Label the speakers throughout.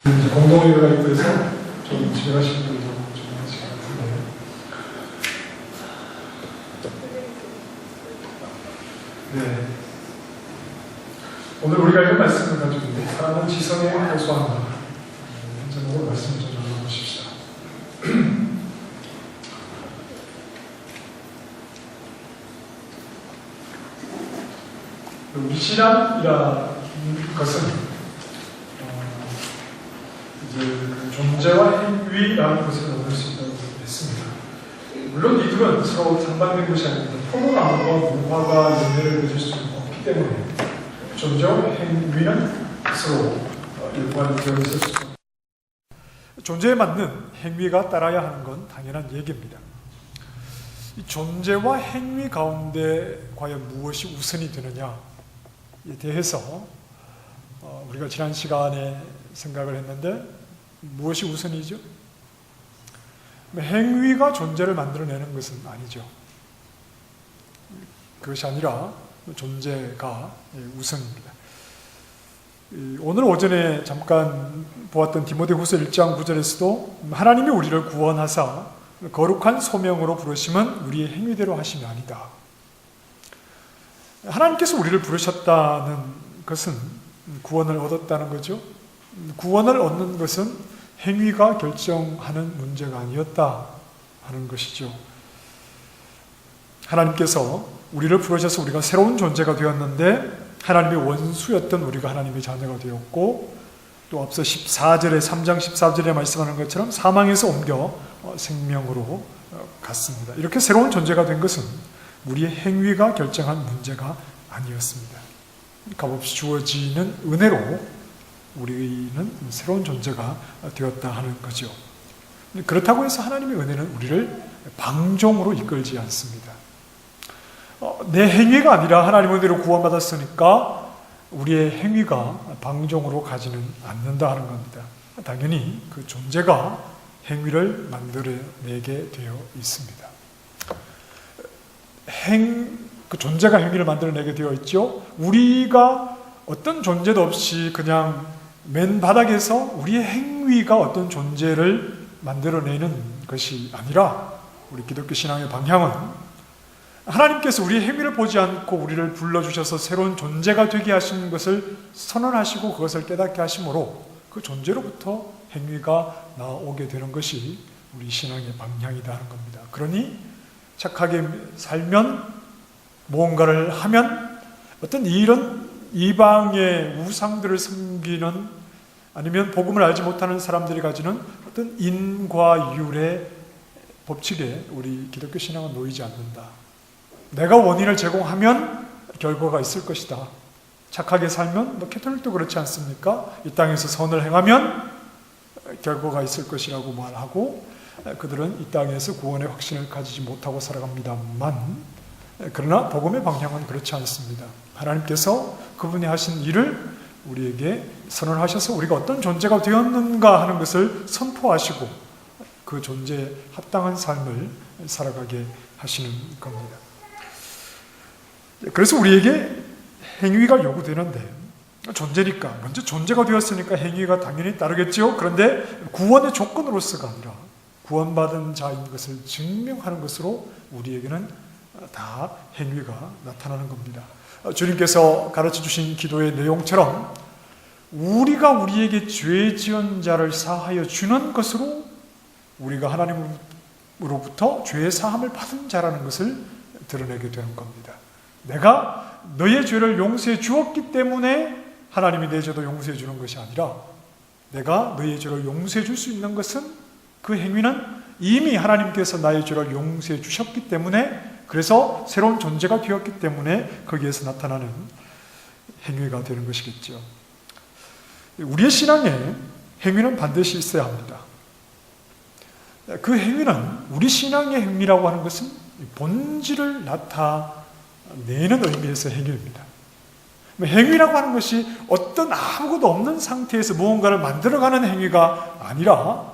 Speaker 1: 이제 공동의회가 있고 해서 좀 집에 가신 분들도 좀 많으실 것 같은데. 네. 오늘 우리가 이런 말씀을 가지고 있는데, 사람은 지성에 호소한다. 한 제목으로 말씀을 좀 나눠보십시다. 우리 신앙이라는 것은 이제 그 존재와 행위라는 것을 얻을 수 있다고 했습니다. 물론 이들은 서로 상반된 것이 아닙니다. 포도나무와 무화과 열매를 맺을 수 없기 때문에 존재와 행위는 서로 일관되어 있을 수 있습니다. 존재에 맞는 행위가 따라야 하는 건 당연한 얘기입니다. 이 존재와 행위 가운데 과연 무엇이 우선이 되느냐에 대해서 우리가 지난 시간에 생각을 했는데, 무엇이 우선이죠? 행위가 존재를 만들어내는 것은 아니죠. 그것이 아니라 존재가 우선입니다. 오늘 오전에 잠깐 보았던 디모데후서 1장 9절에서도 하나님이 우리를 구원하사 거룩한 소명으로 부르심은 우리의 행위대로 하심이 아니다. 하나님께서 우리를 부르셨다는 것은 구원을 얻었다는 거죠. 구원을 얻는 것은 행위가 결정하는 문제가 아니었다 하는 것이죠. 하나님께서 우리를 부르셔서 우리가 새로운 존재가 되었는데, 하나님의 원수였던 우리가 하나님의 자녀가 되었고, 또 앞서 14절에 3장 14절에 말씀하는 것처럼 사망에서 옮겨 생명으로 갔습니다. 이렇게 새로운 존재가 된 것은 우리의 행위가 결정한 문제가 아니었습니다. 값없이 주어지는 은혜로 우리는 새로운 존재가 되었다 하는 거죠. 그렇다고 해서 하나님의 은혜는 우리를 방종으로 이끌지 않습니다. 내 행위가 아니라 하나님의 은혜로 구원받았으니까 우리의 행위가 방종으로 가지는 않는다 하는 겁니다. 당연히 그 존재가 행위를 만들어내게 되어 있습니다. 그 존재가 행위를 만들어내게 되어 있죠. 우리가 어떤 존재도 없이 그냥 맨 바닥에서 우리의 행위가 어떤 존재를 만들어내는 것이 아니라, 우리 기독교 신앙의 방향은 하나님께서 우리의 행위를 보지 않고 우리를 불러주셔서 새로운 존재가 되게 하시는 것을 선언하시고 그것을 깨닫게 하심으로 그 존재로부터 행위가 나오게 되는 것이 우리 신앙의 방향이다 하는 겁니다. 그러니 착하게 살면, 무언가를 하면, 어떤 이런 이방의 우상들을 섬기는, 아니면 복음을 알지 못하는 사람들이 가지는 어떤 인과율의 법칙에 우리 기독교 신앙은 놓이지 않는다. 내가 원인을 제공하면 결과가 있을 것이다. 착하게 살면, 캐톨릭도 그렇지 않습니까? 이 땅에서 선을 행하면 결과가 있을 것이라고 말하고, 그들은 이 땅에서 구원의 확신을 가지지 못하고 살아갑니다만, 그러나 복음의 방향은 그렇지 않습니다. 하나님께서 그분이 하신 일을 우리에게 선언하셔서 우리가 어떤 존재가 되었는가 하는 것을 선포하시고 그 존재에 합당한 삶을 살아가게 하시는 겁니다. 그래서 우리에게 행위가 요구되는데, 존재니까, 먼저 존재가 되었으니까 행위가 당연히 따르겠죠. 그런데 구원의 조건으로서가 아니라 구원받은 자인 것을 증명하는 것으로 우리에게는 다 행위가 나타나는 겁니다. 주님께서 가르쳐 주신 기도의 내용처럼 우리가 우리에게 죄 지은 자를 사하여 주는 것으로 우리가 하나님으로부터 죄의 사함을 받은 자라는 것을 드러내게 되는 겁니다. 내가 너의 죄를 용서해 주었기 때문에 하나님이 내 죄도 용서해 주는 것이 아니라, 내가 너의 죄를 용서해 줄 수 있는 것은, 그 행위는 이미 하나님께서 나의 죄를 용서해 주셨기 때문에, 그래서 새로운 존재가 되었기 때문에 거기에서 나타나는 행위가 되는 것이겠죠. 우리의 신앙에 행위는 반드시 있어야 합니다. 그 행위는, 우리 신앙의 행위라고 하는 것은 본질을 나타내는 의미에서 행위입니다. 행위라고 하는 것이 어떤 아무것도 없는 상태에서 무언가를 만들어가는 행위가 아니라,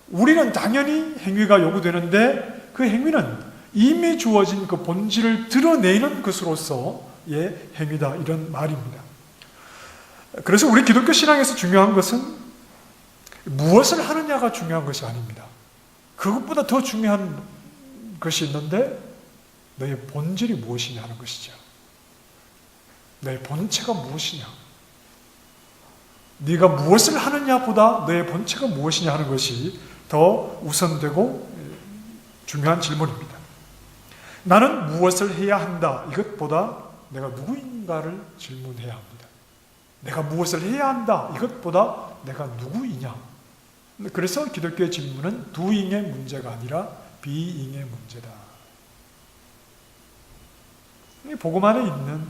Speaker 1: 우리는 당연히 행위가 요구되는데 그 행위는 이미 주어진 그 본질을 드러내는 것으로서의 행위다, 이런 말입니다. 그래서 우리 기독교 신앙에서 중요한 것은 무엇을 하느냐가 중요한 것이 아닙니다. 그것보다 더 중요한 것이 있는데 너의 본질이 무엇이냐 하는 것이죠. 너의 본체가 무엇이냐. 네가 무엇을 하느냐보다 너의 본체가 무엇이냐 하는 것이 더 우선되고 중요한 질문입니다. 나는 무엇을 해야 한다. 이것보다 내가 누구인가를 질문해야 합니다. 내가 무엇을 해야 한다. 이것보다 내가 누구이냐. 그래서 기독교의 질문은 doing의 문제가 아니라 being의 문제다. 복음 안에 있는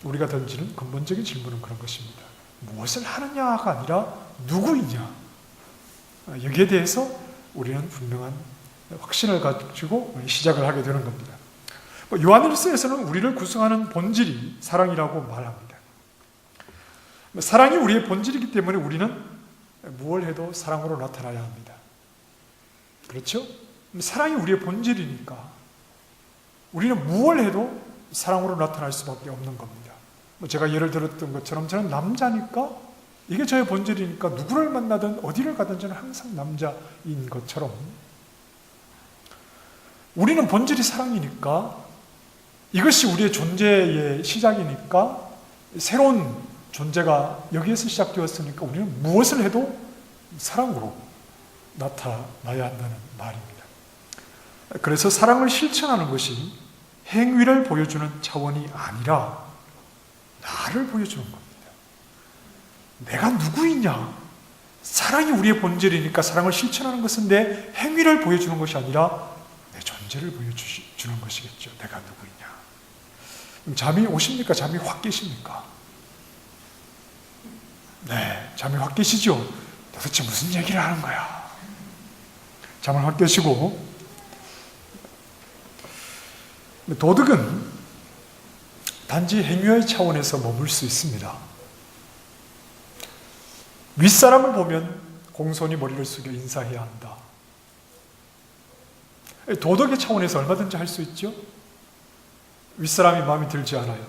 Speaker 1: 우리가 던지는 근본적인 질문은 그런 것입니다. 무엇을 하느냐가 아니라 누구이냐. 여기에 대해서 우리는 분명한 확신을 가지고 시작을 하게 되는 겁니다. 요한일서에서는 우리를 구성하는 본질이 사랑이라고 말합니다. 사랑이 우리의 본질이기 때문에 우리는 무엇을 해도 사랑으로 나타나야 합니다. 그렇죠? 사랑이 우리의 본질이니까 우리는 무엇을 해도 사랑으로 나타날 수밖에 없는 겁니다. 제가 예를 들었던 것처럼 저는 남자니까 이게 저의 본질이니까 누구를 만나든 어디를 가든 저는 항상 남자인 것처럼 우리는 본질이 사랑이니까 이것이 우리의 존재의 시작이니까 새로운 존재가 여기에서 시작되었으니까 우리는 무엇을 해도 사랑으로 나타나야 한다는 말입니다. 그래서 사랑을 실천하는 것이 행위를 보여주는 차원이 아니라 나를 보여주는 겁니다. 내가 누구이냐? 사랑이 우리의 본질이니까 사랑을 실천하는 것은 내 행위를 보여주는 것이 아니라 내 존재를 보여주는 것이겠죠. 내가 누구이냐? 잠이 오십니까? 잠이 확 깨십니까? 네, 잠이 확 깨시죠? 도대체 무슨 얘기를 하는 거야? 잠을 확 깨시고 도덕은 단지 행위의 차원에서 머물 수 있습니다. 윗사람을 보면 공손히 머리를 숙여 인사해야 한다. 도덕의 차원에서 얼마든지 할 수 있죠? 윗사람이 마음에 들지 않아요.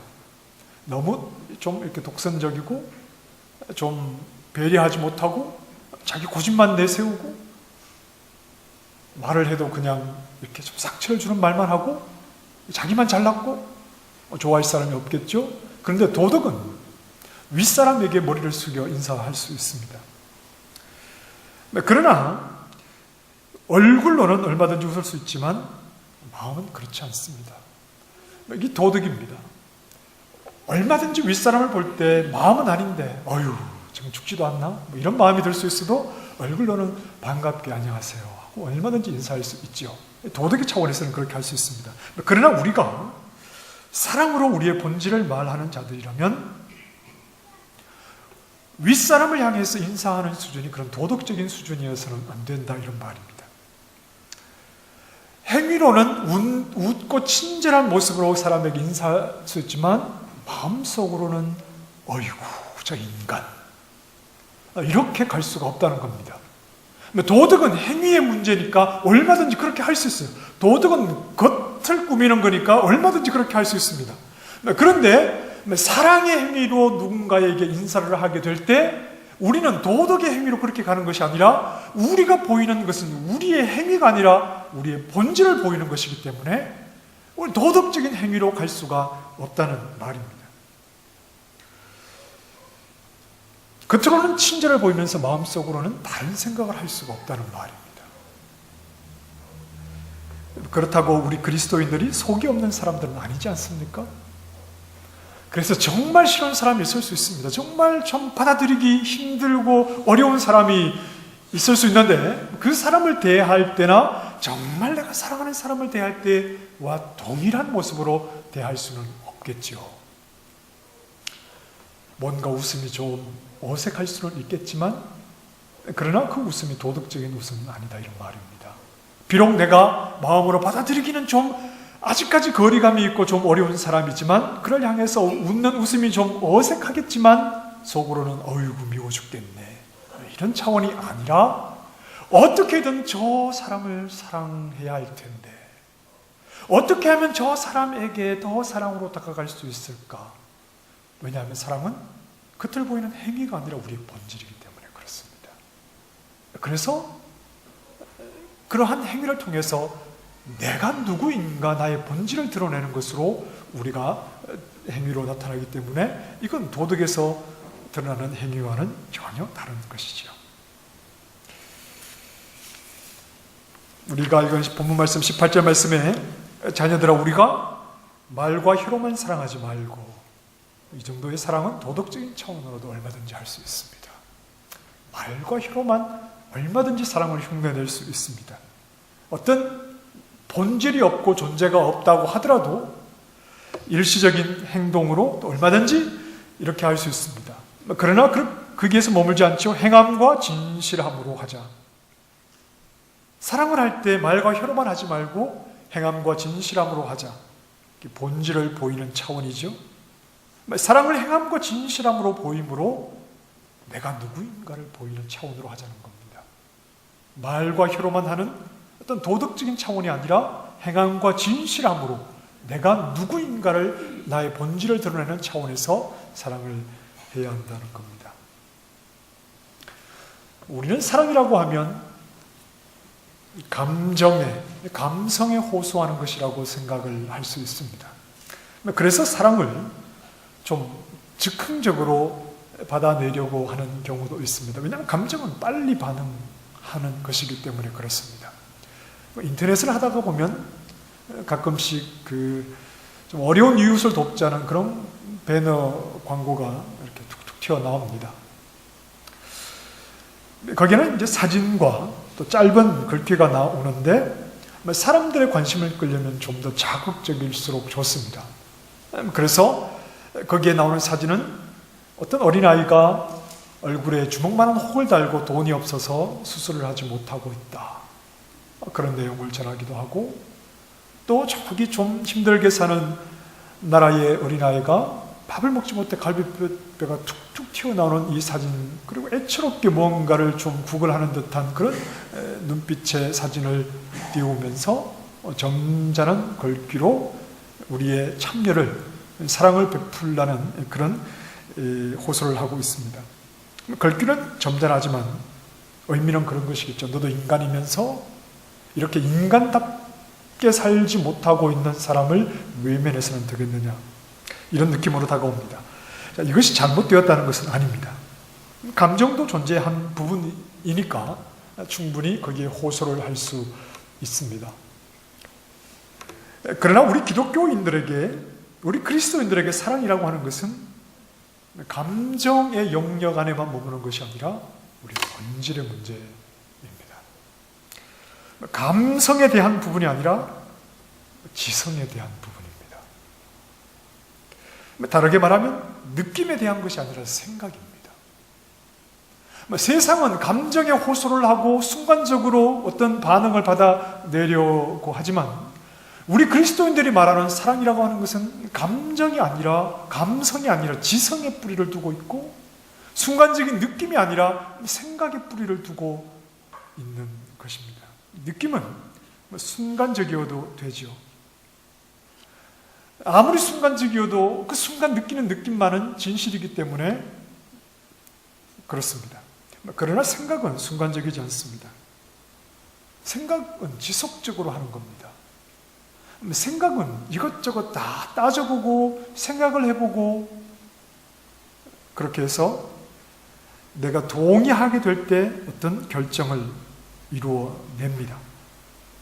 Speaker 1: 너무 좀 이렇게 독선적이고 좀 배려하지 못하고 자기 고집만 내세우고 말을 해도 그냥 이렇게 좀 싹치를 주는 말만 하고 자기만 잘났고 좋아할 사람이 없겠죠? 그런데 도덕은 윗사람에게 머리를 숙여 인사할 수 있습니다. 그러나 얼굴로는 얼마든지 웃을 수 있지만 마음은 그렇지 않습니다. 이게 도덕입니다. 얼마든지 윗사람을 볼 때 마음은 아닌데 어휴 지금 죽지도 않나? 뭐 이런 마음이 들 수 있어도 얼굴로는 반갑게 안녕하세요 하고 얼마든지 인사할 수 있죠. 도덕의 차원에서는 그렇게 할 수 있습니다. 그러나 우리가 사랑으로 우리의 본질을 말하는 자들이라면 윗사람을 향해서 인사하는 수준이 그런 도덕적인 수준이어서는 안 된다 이런 말입니다. 행위로는 웃고 친절한 모습으로 사람에게 인사할 수 있지만 마음속으로는 어이구 저 인간 이렇게 갈 수가 없다는 겁니다. 도덕은 행위의 문제니까 얼마든지 그렇게 할 수 있어요. 도덕은 겉을 꾸미는 거니까 얼마든지 그렇게 할 수 있습니다. 그런데 사랑의 행위로 누군가에게 인사를 하게 될 때 우리는 도덕의 행위로 그렇게 가는 것이 아니라 우리가 보이는 것은 우리의 행위가 아니라 우리의 본질을 보이는 것이기 때문에 우리 도덕적인 행위로 갈 수가 없다는 말입니다. 겉으로는 친절을 보이면서 마음속으로는 다른 생각을 할 수가 없다는 말입니다. 그렇다고 우리 그리스도인들이 속이 없는 사람들은 아니지 않습니까? 그래서 정말 싫은 사람이 있을 수 있습니다. 정말 좀 받아들이기 힘들고 어려운 사람이 있을 수 있는데 그 사람을 대할 때나 정말 내가 사랑하는 사람을 대할 때와 동일한 모습으로 대할 수는 없겠죠. 뭔가 웃음이 좀 어색할 수는 있겠지만 그러나 그 웃음이 도덕적인 웃음은 아니다 이런 말입니다. 비록 내가 마음으로 받아들이기는 좀 아직까지 거리감이 있고 좀 어려운 사람이지만 그를 향해서 웃는 웃음이 좀 어색하겠지만 속으로는 어이구 미워 죽겠네 이런 차원이 아니라 어떻게든 저 사람을 사랑해야 할 텐데 어떻게 하면 저 사람에게 더 사랑으로 다가갈 수 있을까? 왜냐하면 사랑은 겉을 보이는 행위가 아니라 우리의 본질이기 때문에 그렇습니다. 그래서 그러한 행위를 통해서 내가 누구인가 나의 본질을 드러내는 것으로 우리가 행위로 나타나기 때문에 이건 도덕에서 드러나는 행위와는 전혀 다른 것이죠. 우리가 읽은 본문 말씀 18절 말씀에 자녀들아 우리가 말과 혀로만 사랑하지 말고 이 정도의 사랑은 도덕적인 차원으로도 얼마든지 할 수 있습니다. 말과 혀로만 얼마든지 사랑을 흉내낼 수 있습니다. 어떤 본질이 없고 존재가 없다고 하더라도 일시적인 행동으로 또 얼마든지 이렇게 할 수 있습니다. 그러나 거기에서 머물지 않죠. 행함과 진실함으로 하자. 사랑을 할 때 말과 혀로만 하지 말고 행함과 진실함으로 하자. 본질을 보이는 차원이죠. 사랑을 행함과 진실함으로 보임으로 내가 누구인가를 보이는 차원으로 하자는 겁니다. 말과 혀로만 하는 어떤 도덕적인 차원이 아니라 행함과 진실함으로 내가 누구인가를 나의 본질을 드러내는 차원에서 사랑을 해야 한다는 겁니다. 우리는 사랑이라고 하면 감성에 호소하는 것이라고 생각을 할 수 있습니다. 그래서 사랑을 좀 즉흥적으로 받아내려고 하는 경우도 있습니다. 왜냐하면 감정은 빨리 반응하는 것이기 때문에 그렇습니다. 인터넷을 하다가 보면 가끔씩 좀 어려운 이웃을 돕자는 그런 배너 광고가 이렇게 툭툭 튀어나옵니다. 거기에는 이제 사진과 또 짧은 글귀가 나오는데 사람들의 관심을 끌려면 좀 더 자극적일수록 좋습니다. 그래서 거기에 나오는 사진은 어떤 어린아이가 얼굴에 주먹만한 혹을 달고 돈이 없어서 수술을 하지 못하고 있다. 그런 내용을 전하기도 하고 또 저기 좀 힘들게 사는 나라의 어린아이가 밥을 먹지 못해 갈비뼈가 툭툭 튀어나오는 이 사진, 그리고 애처롭게 뭔가를 좀 구걸하는 듯한 그런 눈빛의 사진을 띄우면서 점잖은 글귀로 우리의 참여를, 사랑을 베풀라는 그런 호소를 하고 있습니다. 글귀는 점잖하지만 의미는 그런 것이겠죠. 너도 인간이면서 이렇게 인간답게 살지 못하고 있는 사람을 외면해서는 되겠느냐, 이런 느낌으로 다가옵니다. 자, 이것이 잘못되었다는 것은 아닙니다. 감정도 존재한 부분이니까 충분히 거기에 호소를 할 수 있습니다. 그러나 우리 기독교인들에게, 우리 그리스도인들에게 사랑이라고 하는 것은 감정의 영역 안에만 머무는 것이 아니라 우리 본질의 문제입니다. 감성에 대한 부분이 아니라 지성에 대한 부분입니다. 다르게 말하면 느낌에 대한 것이 아니라 생각입니다. 세상은 감정에 호소를 하고 순간적으로 어떤 반응을 받아내려고 하지만 우리 그리스도인들이 말하는 사랑이라고 하는 것은 감정이 아니라, 감성이 아니라 지성의 뿌리를 두고 있고 순간적인 느낌이 아니라 생각의 뿌리를 두고 있는 것입니다. 느낌은 순간적이어도 되지요. 아무리 순간적이어도 그 순간 느끼는 느낌만은 진실이기 때문에 그렇습니다. 그러나 생각은 순간적이지 않습니다. 생각은 지속적으로 하는 겁니다. 생각은 이것저것 다 따져보고 생각을 해보고 그렇게 해서 내가 동의하게 될 때 어떤 결정을 이루어냅니다.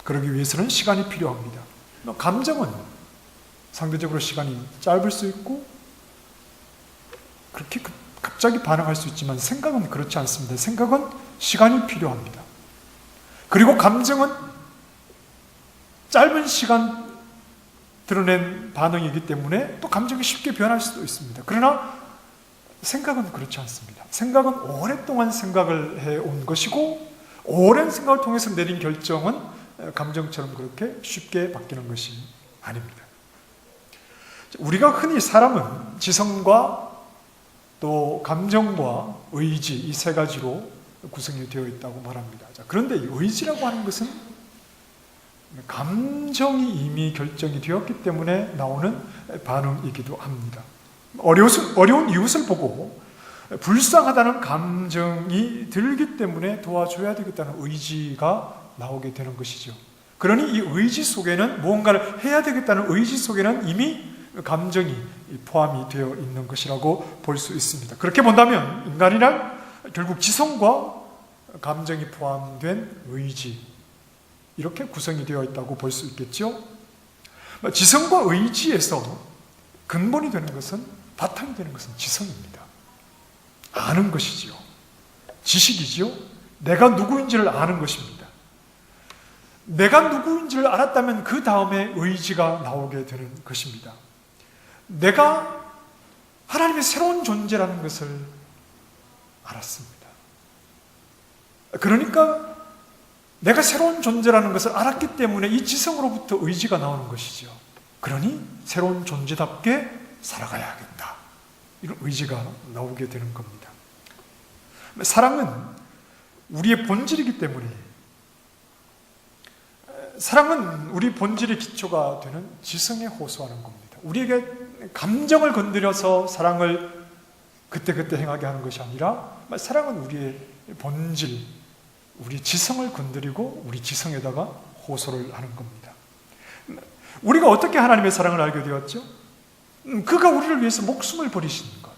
Speaker 1: 그러기 위해서는 시간이 필요합니다. 감정은 상대적으로 시간이 짧을 수 있고 그렇게 갑자기 반응할 수 있지만 생각은 그렇지 않습니다. 생각은 시간이 필요합니다. 그리고 감정은 짧은 시간 드러낸 반응이기 때문에 또 감정이 쉽게 변할 수도 있습니다. 그러나 생각은 그렇지 않습니다. 생각은 오랫동안 생각을 해온 것이고 오랜 생각을 통해서 내린 결정은 감정처럼 그렇게 쉽게 바뀌는 것이 아닙니다. 우리가 흔히 사람은 지성과 또 감정과 의지, 이 세 가지로 구성이 되어 있다고 말합니다. 그런데 이 의지라고 하는 것은 감정이 이미 결정이 되었기 때문에 나오는 반응이기도 합니다. 어려운 이웃을 보고 불쌍하다는 감정이 들기 때문에 도와줘야 되겠다는 의지가 나오게 되는 것이죠. 그러니 이 의지 속에는, 무언가를 해야 되겠다는 의지 속에는 이미 감정이 포함이 되어 있는 것이라고 볼 수 있습니다. 그렇게 본다면 인간이란 결국 지성과 감정이 포함된 의지, 이렇게 구성이 되어 있다고 볼 수 있겠죠. 지성과 의지에서 근본이 되는 것은, 바탕이 되는 것은 지성입니다. 아는 것이지요. 지식이지요. 내가 누구인지를 아는 것입니다. 내가 누구인지를 알았다면 그 다음에 의지가 나오게 되는 것입니다. 내가 하나님의 새로운 존재라는 것을 알았습니다. 그러니까 내가 새로운 존재라는 것을 알았기 때문에 이 지성으로부터 의지가 나오는 것이죠. 그러니 새로운 존재답게 살아가야겠다, 이런 의지가 나오게 되는 겁니다. 사랑은 우리의 본질이기 때문에, 사랑은 우리 본질의 기초가 되는 지성에 호소하는 겁니다. 우리에게 감정을 건드려서 사랑을 그때그때 행하게 하는 것이 아니라, 사랑은 우리의 본질, 우리 지성을 건드리고 우리 지성에다가 호소를 하는 겁니다. 우리가 어떻게 하나님의 사랑을 알게 되었죠? 그가 우리를 위해서 목숨을 버리신 것,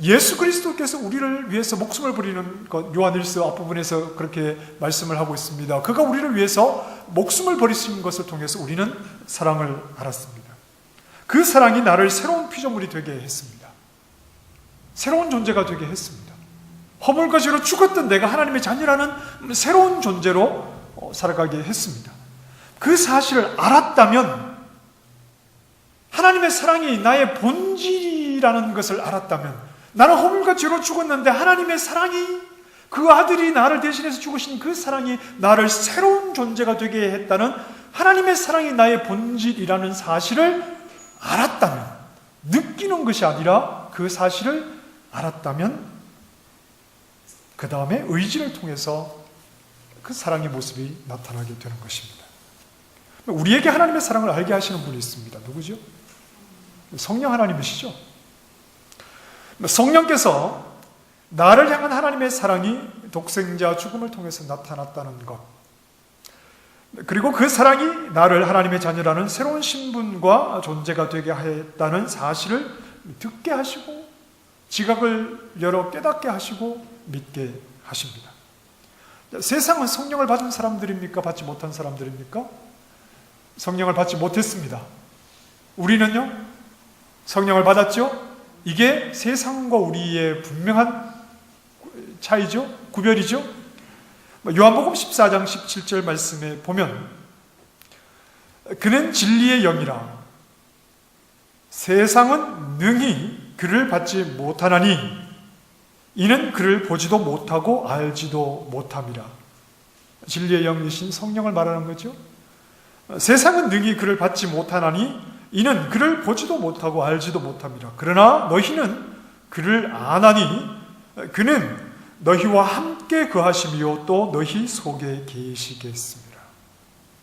Speaker 1: 예수 그리스도께서 우리를 위해서 목숨을 버리는 것, 요한일서 앞부분에서 그렇게 말씀을 하고 있습니다. 그가 우리를 위해서 목숨을 버리신 것을 통해서 우리는 사랑을 알았습니다. 그 사랑이 나를 새로운 피조물이 되게 했습니다. 새로운 존재가 되게 했습니다. 허물과지로 죽었던 내가 하나님의 자녀라는 새로운 존재로 살아가게 했습니다. 그 사실을 알았다면, 하나님의 사랑이 나의 본질이라는 것을 알았다면, 나는 허물과 죄로 죽었는데 하나님의 사랑이, 그 아들이 나를 대신해서 죽으신 그 사랑이 나를 새로운 존재가 되게 했다는 하나님의 사랑이 나의 본질이라는 사실을 알았다면, 느끼는 것이 아니라 그 사실을 알았다면, 그 다음에 의지를 통해서 그 사랑의 모습이 나타나게 되는 것입니다. 우리에게 하나님의 사랑을 알게 하시는 분이 있습니다. 누구죠? 성령 하나님이시죠. 성령께서 나를 향한 하나님의 사랑이 독생자 죽음을 통해서 나타났다는 것, 그리고 그 사랑이 나를 하나님의 자녀라는 새로운 신분과 존재가 되게 했다는 사실을 듣게 하시고, 지각을 열어 깨닫게 하시고 믿게 하십니다. 세상은 성령을 받은 사람들입니까? 받지 못한 사람들입니까? 성령을 받지 못했습니다. 우리는요, 성령을 받았죠? 이게 세상과 우리의 분명한 차이죠? 구별이죠? 요한복음 14장 17절 말씀에 보면, 그는 진리의 영이라 세상은 능히 그를 받지 못하나니 이는 그를 보지도 못하고 알지도 못함이라. 진리의 영이신 성령을 말하는 거죠. 세상은 능히 그를 받지 못하나니 이는 그를 보지도 못하고 알지도 못함이라. 그러나 너희는 그를 아나니 그는 너희와 함께 거하심이요 또 너희 속에 계시겠습니다.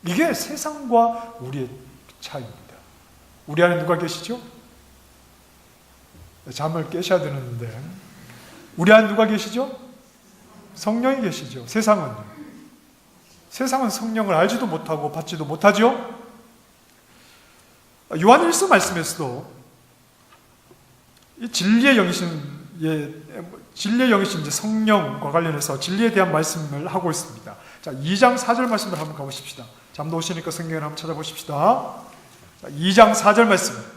Speaker 1: 이게 세상과 우리의 차이입니다. 우리 안에 누가 계시죠? 잠을 깨셔야 되는데, 우리 안에 누가 계시죠? 성령이 계시죠. 세상은요? 세상은 성령을 알지도 못하고 받지도 못하죠. 요한일서 말씀에서도 이 진리의 영이신 이제 성령과 관련해서 진리에 대한 말씀을 하고 있습니다. 자, 2장 4절 말씀을 한번 가보십시다. 잠도 오시니까 성경을 한번 찾아보십시다. 자, 2장 4절 말씀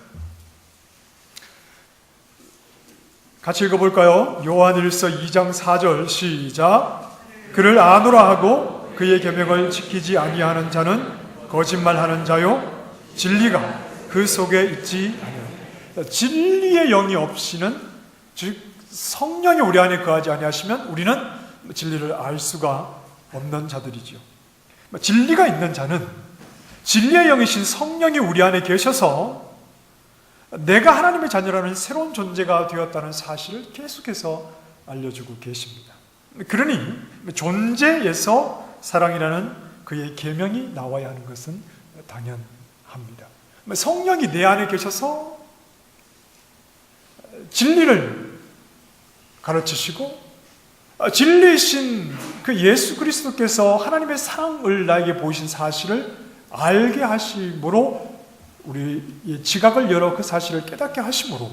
Speaker 1: 같이 읽어볼까요? 요한일서 2장 4절 시작. 그를 아노라 하고 그의 계명을 지키지 아니하는 자는 거짓말하는 자요 진리가 그 속에 있지 아니하라. 진리의 영이 없이는, 즉 성령이 우리 안에 거하지 아니하시면 우리는 진리를 알 수가 없는 자들이지요. 진리가 있는 자는 진리의 영이신 성령이 우리 안에 계셔서 내가 하나님의 자녀라는 새로운 존재가 되었다는 사실을 계속해서 알려주고 계십니다. 그러니 존재에서 사랑이라는 그의 계명이 나와야 하는 것은 당연합니다. 성령이 내 안에 계셔서 진리를 가르치시고 진리이신 그 예수 그리스도께서 하나님의 사랑을 나에게 보이신 사실을 알게 하심으로 우리 지각을 열어 그 사실을 깨닫게 하심으로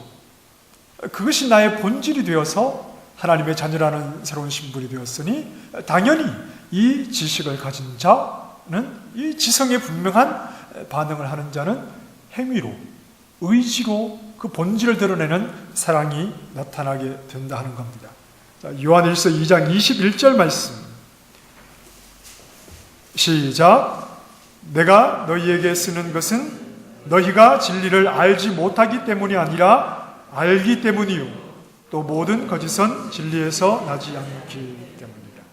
Speaker 1: 그것이 나의 본질이 되어서 하나님의 자녀라는 새로운 신분이 되었으니 당연히 이 지식을 가진 자는 이 지성에 분명한 반응을 하는 자는 행위로 의지로 그 본질을 드러내는 사랑이 나타나게 된다 하는 겁니다. 요한일서 2장 21절 말씀 시작. 내가 너희에게 쓰는 것은 너희가 진리를 알지 못하기 때문이 아니라 알기 때문이요 또 모든 거짓은 진리에서 나지 않기 때문이다.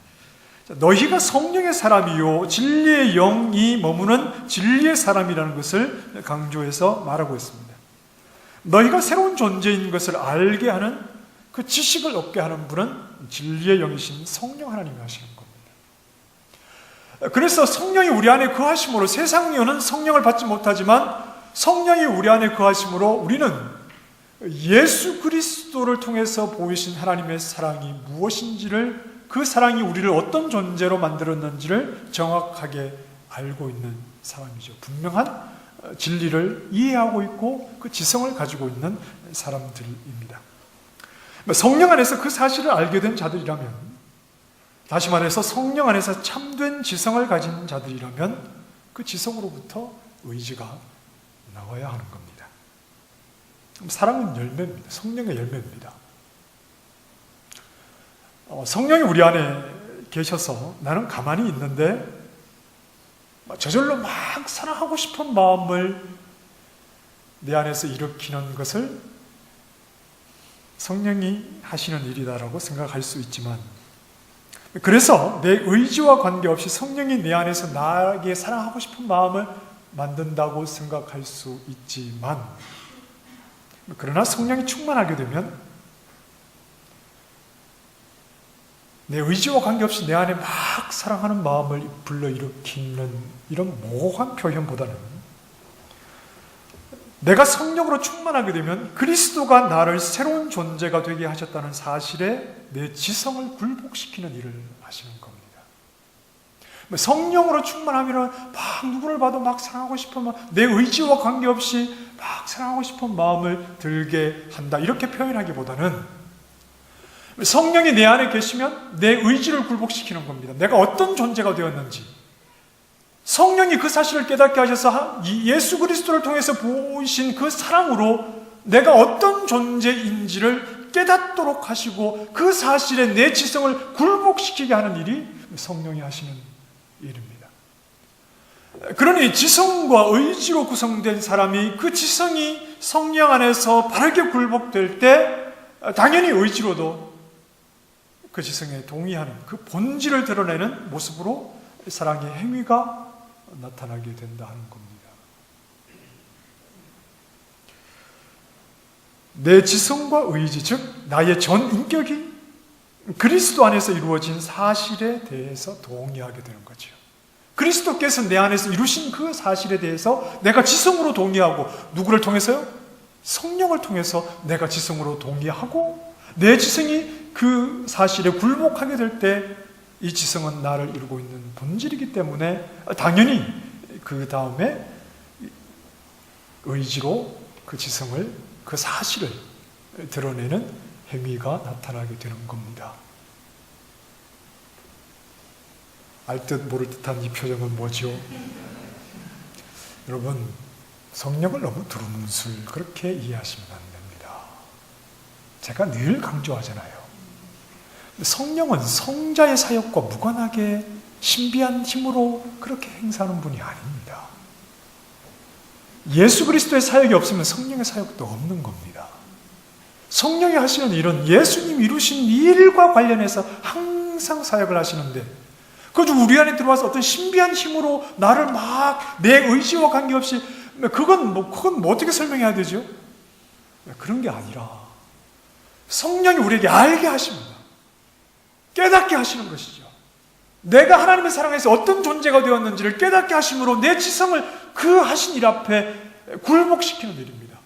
Speaker 1: 너희가 성령의 사람이요 진리의 영이 머무는 진리의 사람이라는 것을 강조해서 말하고 있습니다. 너희가 새로운 존재인 것을 알게 하는 그 지식을 얻게 하는 분은 진리의 영이신 성령 하나님이 하시는 겁니다. 그래서 성령이 우리 안에 거하심으로 세상 영은 성령을 받지 못하지만 성령이 우리 안에 거하심으로 우리는 예수 그리스도를 통해서 보이신 하나님의 사랑이 무엇인지를 그 사랑이 우리를 어떤 존재로 만들었는지를 정확하게 알고 있는 사람이죠. 분명한 진리를 이해하고 있고 그 지성을 가지고 있는 사람들입니다. 성령 안에서 그 사실을 알게 된 자들이라면, 다시 말해서 성령 안에서 참된 지성을 가진 자들이라면 그 지성으로부터 의지가 나와야 하는 겁니다. 사랑은 열매입니다. 성령의 열매입니다. 성령이 우리 안에 계셔서 나는 가만히 있는데 저절로 막 사랑하고 싶은 마음을 내 안에서 일으키는 것을 성령이 하시는 일이다라고 생각할 수 있지만, 그래서 내 의지와 관계없이 성령이 내 안에서 나에게 사랑하고 싶은 마음을 만든다고 생각할 수 있지만, 그러나 성령이 충만하게 되면 내 의지와 관계없이 내 안에 막 사랑하는 마음을 불러일으키는 이런 모호한 표현보다는 내가 성령으로 충만하게 되면 그리스도가 나를 새로운 존재가 되게 하셨다는 사실에 내 지성을 굴복시키는 일을 하시는 겁니다. 성령으로 충만하면 막 누구를 봐도 막 사랑하고 싶은 마음, 내 의지와 관계없이 막 사랑하고 싶은 마음을 들게 한다, 이렇게 표현하기보다는 성령이 내 안에 계시면 내 의지를 굴복시키는 겁니다. 내가 어떤 존재가 되었는지 성령이 그 사실을 깨닫게 하셔서 예수 그리스도를 통해서 보이신 그 사랑으로 내가 어떤 존재인지를 깨닫도록 하시고 그 사실에 내 지성을 굴복시키게 하는 일이 성령이 하시는 일입니다. 그러니 지성과 의지로 구성된 사람이 그 지성이 성령 안에서 바르게 굴복될 때 당연히 의지로도 그 지성에 동의하는 그 본질을 드러내는 모습으로 사랑의 행위가 나타나게 된다 하는 겁니다. 내 지성과 의지, 즉 나의 전 인격이 그리스도 안에서 이루어진 사실에 대해서 동의하게 되는 거죠. 그리스도께서 내 안에서 이루신 그 사실에 대해서 내가 지성으로 동의하고, 누구를 통해서요? 성령을 통해서 내가 지성으로 동의하고 내 지성이 그 사실에 굴복하게 될 때 이 지성은 나를 이루고 있는 본질이기 때문에 당연히 그 다음에 의지로 그 지성을, 그 사실을 드러내는 행위가 나타나게 되는 겁니다. 알 듯 모를 듯한 이 표정은 뭐죠? 여러분, 성령을 너무 두루뭉술 그렇게 이해하시면 안 됩니다. 제가 늘 강조하잖아요. 성령은 성자의 사역과 무관하게 신비한 힘으로 그렇게 행사하는 분이 아닙니다. 예수 그리스도의 사역이 없으면 성령의 사역도 없는 겁니다. 성령이 하시는 일은 예수님 이루신 일과 관련해서 항상 사역을 하시는데, 그저 우리 안에 들어와서 어떤 신비한 힘으로 나를 막 내 의지와 관계없이, 그건 어떻게 설명해야 되죠? 그런 게 아니라 성령이 우리에게 알게 하십니다. 깨닫게 하시는 것이죠. 내가 하나님의 사랑에서 어떤 존재가 되었는지를 깨닫게 하심으로 내 지성을 그 하신 일 앞에 굴복시키는 일입니다.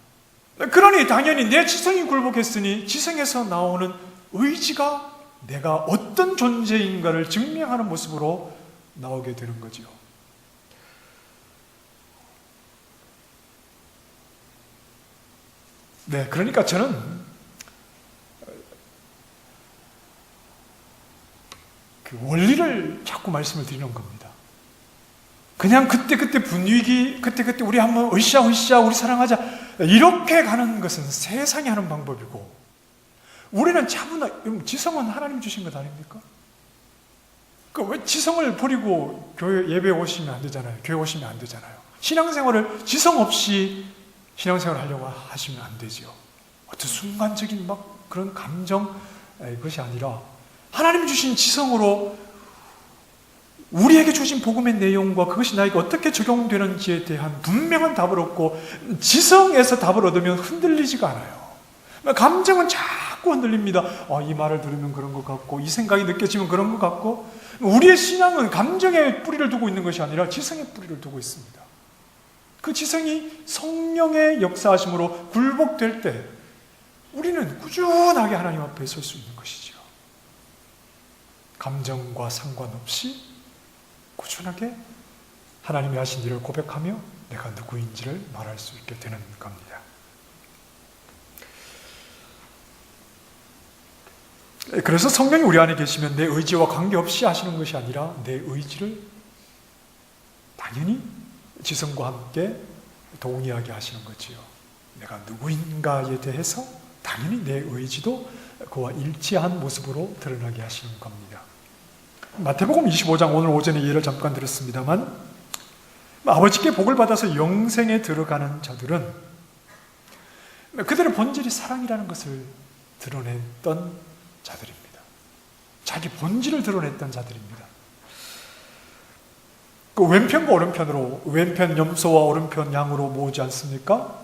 Speaker 1: 그러니 당연히 내 지성이 굴복했으니 지성에서 나오는 의지가 내가 어떤 존재인가를 증명하는 모습으로 나오게 되는 거지요. 네, 그러니까 저는 그 원리를 자꾸 말씀을 드리는 겁니다. 그냥 그때그때 분위기, 그때그때 우리 한번 으쌰으쌰 우리 사랑하자 이렇게 가는 것은 세상이 하는 방법이고, 우리는 차분하게, 지성은 하나님 주신 것 아닙니까? 왜 지성을 버리고 교회 예배 오시면 안 되잖아요. 교회 오시면 안 되잖아요. 신앙생활을 지성 없이 신앙생활을 하려고 하시면 안 되죠. 어떤 순간적인 막 그런 감정, 그것이 아니라 하나님 주신 지성으로 우리에게 주신 복음의 내용과 그것이 나에게 어떻게 적용되는지에 대한 분명한 답을 얻고, 지성에서 답을 얻으면 흔들리지가 않아요. 감정은 자꾸 흔들립니다. 이 말을 들으면 그런 것 같고, 이 생각이 느껴지면 그런 것 같고. 우리의 신앙은 감정에 뿌리를 두고 있는 것이 아니라 지성에 뿌리를 두고 있습니다. 그 지성이 성령의 역사하심으로 굴복될 때 우리는 꾸준하게 하나님 앞에 설 수 있는 것이죠. 감정과 상관없이 꾸준하게 하나님이 하신 일을 고백하며 내가 누구인지를 말할 수 있게 되는 겁니다. 그래서 성령이 우리 안에 계시면 내 의지와 관계없이 하시는 것이 아니라 내 의지를 당연히 지성과 함께 동의하게 하시는 거지요. 내가 누구인가에 대해서 당연히 내 의지도 그와 일치한 모습으로 드러나게 하시는 겁니다. 마태복음 25장, 오늘 오전에 예를 잠깐 들었습니다만, 아버지께 복을 받아서 영생에 들어가는 자들은 그들의 본질이 사랑이라는 것을 드러냈던 자들입니다. 자기 본질을 드러냈던 자들입니다. 그 왼편과 오른편으로, 왼편 염소와 오른편 양으로 모으지 않습니까?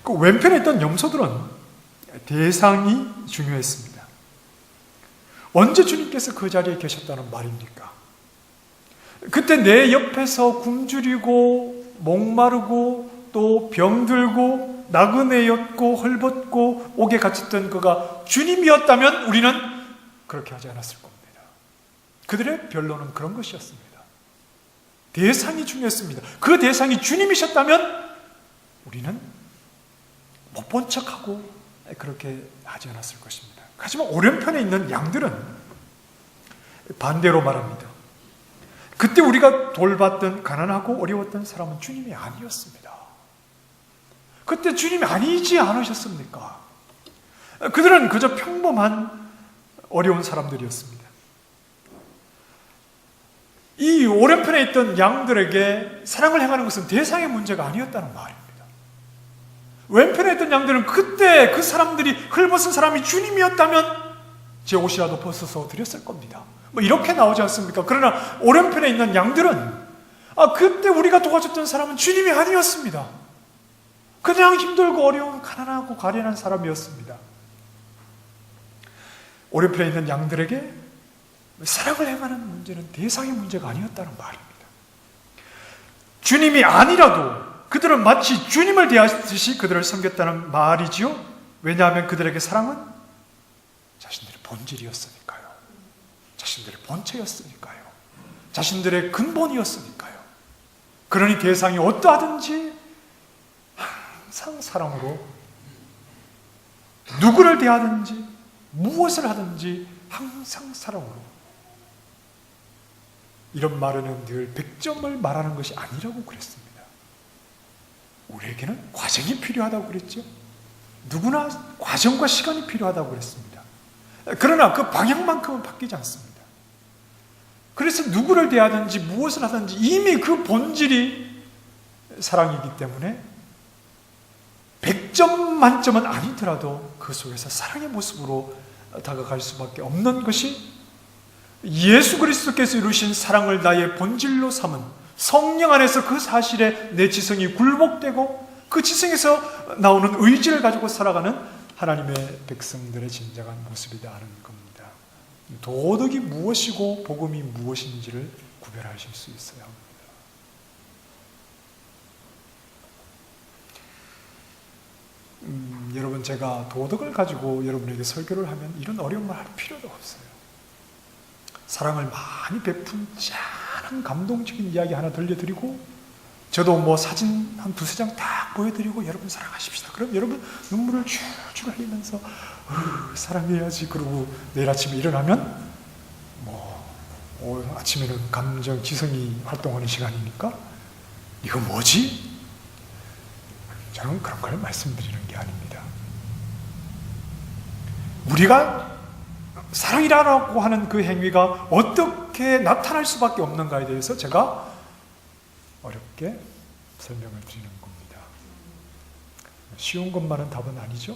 Speaker 1: 그 왼편에 있던 염소들은 대상이 중요했습니다. 언제 주님께서 그 자리에 계셨다는 말입니까? 그때 내 옆에서 굶주리고 목마르고 또 병들고 나그네였고 헐벗고 옥에 갇혔던 그가 주님이었다면 우리는 그렇게 하지 않았을 겁니다. 그들의 변론은 그런 것이었습니다. 대상이 중요했습니다. 그 대상이 주님이셨다면 우리는 못 본 척하고 그렇게 하지 않았을 것입니다. 하지만 오른편에 있는 양들은 반대로 말합니다. 그때 우리가 돌봤던 가난하고 어려웠던 사람은 주님이 아니었습니다. 그때 주님이 아니지 않으셨습니까? 그들은 그저 평범한 어려운 사람들이었습니다. 이 오른편에 있던 양들에게 사랑을 행하는 것은 대상의 문제가 아니었다는 말입니다. 왼편에 있던 양들은 그때 그 사람들이 헐벗은 사람이 주님이었다면 제 옷이라도 벗어서 드렸을 겁니다. 이렇게 나오지 않습니까? 그러나 오른편에 있는 양들은 그때 우리가 도와줬던 사람은 주님이 아니었습니다. 그냥 힘들고 어려운 가난하고 가련한 사람이었습니다. 오른편에 있는 양들에게 사랑을 행하는 문제는 대상의 문제가 아니었다는 말입니다. 주님이 아니라도 그들은 마치 주님을 대하듯이 그들을 섬겼다는 말이지요. 왜냐하면 그들에게 사랑은 자신들의 본질이었으니까요. 자신들의 본체였으니까요. 자신들의 근본이었으니까요. 그러니 대상이 어떠하든지 항상 사랑으로, 누구를 대하든지 무엇을 하든지 항상 사랑으로. 이런 말에는 늘 100점을 말하는 것이 아니라고 그랬습니다. 우리에게는 과정이 필요하다고 그랬죠. 누구나 과정과 시간이 필요하다고 그랬습니다. 그러나 그 방향만큼은 바뀌지 않습니다. 그래서 누구를 대하든지 무엇을 하든지 이미 그 본질이 사랑이기 때문에 100점 만점은 아니더라도 그 속에서 사랑의 모습으로 다가갈 수밖에 없는 것이 예수 그리스도께서 이루신 사랑을 나의 본질로 삼은 성령 안에서 그 사실에 내 지성이 굴복되고 그 지성에서 나오는 의지를 가지고 살아가는 하나님의 백성들의 진정한 모습이다 하는 겁니다. 도덕이 무엇이고 복음이 무엇인지를 구별하실 수 있어야 합니다. 여러분 제가 도덕을 가지고 여러분에게 설교를 하면 이런 어려운 말 할 필요도 없어요. 사랑을 많이 베푼 짠한 감동적인 이야기 하나 들려드리고 저도 뭐 사진 한 두세 장 딱 보여드리고 여러분 사랑하십시다. 그럼 여러분 눈물을 줄줄 흘리면서 사랑해야지 그러고 내일 아침에 일어나면 아침에는 감정 지성이 활동하는 시간이니까 이거 뭐지? 저는 그런 걸 말씀드리는 게 아닙니다. 우리가 사랑이라고 하는 그 행위가 어떻게 나타날 수밖에 없는가에 대해서 제가 어렵게 설명을 드리는 겁니다. 쉬운 것만은 답은 아니죠?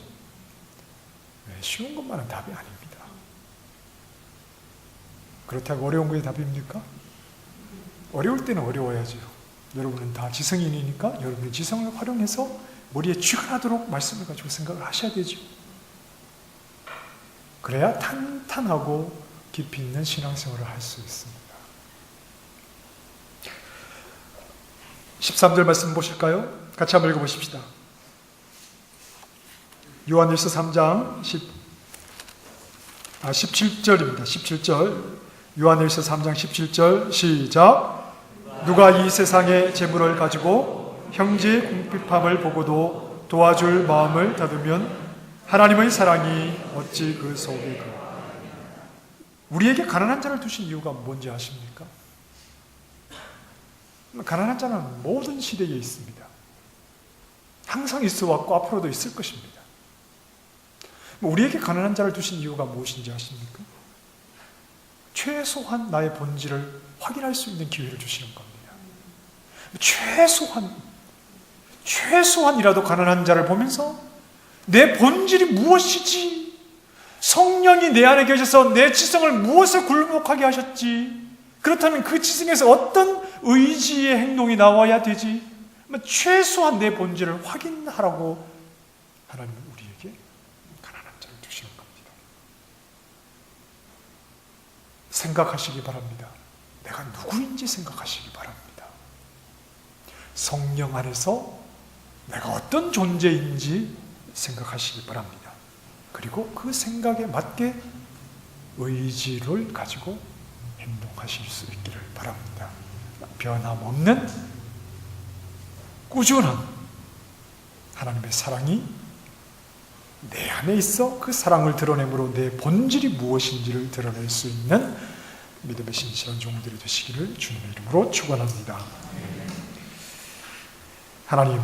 Speaker 1: 쉬운 것만은 답이 아닙니다. 그렇다고 어려운 게 답입니까? 어려울 때는 어려워야죠. 여러분은 다 지성인이니까 여러분의 지성을 활용해서 머리에 쥐가 나도록 말씀을 가지고 생각을 하셔야 되죠. 그래야 탄탄하고 깊이 있는 신앙생활을 할 수 있습니다. 13절 말씀 보실까요? 같이 한번 읽어보십시다. 요한일서 3장 17절입니다. 17절 요한일서 3장 17절 시작. 누가 이 세상의 재물을 가지고 형제의 궁핍함을 보고도 도와줄 마음을 닫으면 하나님의 사랑이 어찌 그 속에 우리에게 가난한 자를 두신 이유가 뭔지 아십니까? 가난한 자는 모든 시대에 있습니다. 항상 있어 왔고 앞으로도 있을 것입니다. 우리에게 가난한 자를 두신 이유가 무엇인지 아십니까? 최소한 나의 본질을 확인할 수 있는 기회를 주시는 겁니다. 최소한이라도 가난한 자를 보면서 내 본질이 무엇이지? 성령이 내 안에 계셔서 내 지성을 무엇에 굴복하게 하셨지? 그렇다면 그 지성에서 어떤 의지의 행동이 나와야 되지? 최소한 내 본질을 확인하라고 하나님은 우리에게 가난한 자를 주시는 겁니다. 생각하시기 바랍니다. 내가 누구인지 생각하시기 바랍니다. 성령 안에서 내가 어떤 존재인지 생각하시기 바랍니다. 그리고 그 생각에 맞게 의지를 가지고 행동하실 수 있기를 바랍니다. 변함없는 꾸준한 하나님의 사랑이 내 안에 있어 그 사랑을 드러내므로 내 본질이 무엇인지를 드러낼 수 있는 믿음의 신실한 종들이 되시기를 주님의 이름으로 축원합니다. 하나님,